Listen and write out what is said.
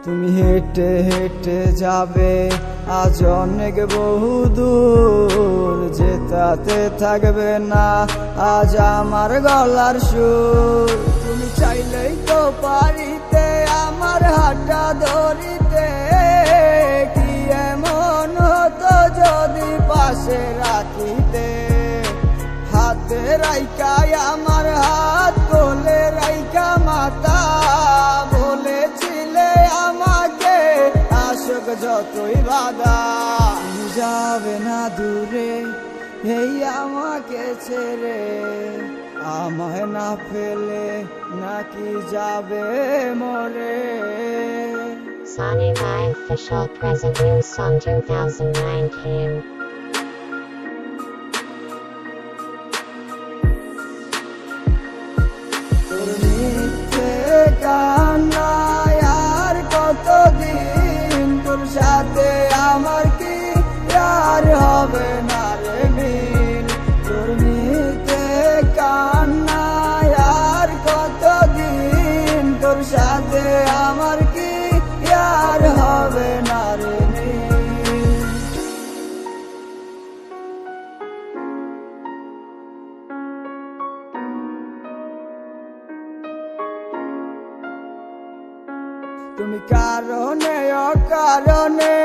তুমি হেঁটে হেঁটে যাবে আজ অনেক বহুদূর, যেতাতে থাকবে না আজ আমার গলার সুর। তুমি চাইলেই তো পারিতে আমার হাতটা ধরিতে, কি এমন হতো যদি পাশে রাখিতে। হাতে রাইকা আমার হাত, কোলে রাইকা মাথা, বলেছিলে আমাকে আশোক যতই বাধা। যাবে না দূরে এই আমাকে ছেড়ে, আমায় না ফেলে নাকি যাবে মরে। Sonic Eye Official Present New Song 2019. তোর মিথ্যে কান্নায় আর কতদিন, তোর সাথে আমার কি আর হবে না রে মিল। তোর মিথ্যে কান্নায় আর কতদিন, তোর সাথে আমার কি আর হবে না রে মিল। তুমি কারণে অকারণে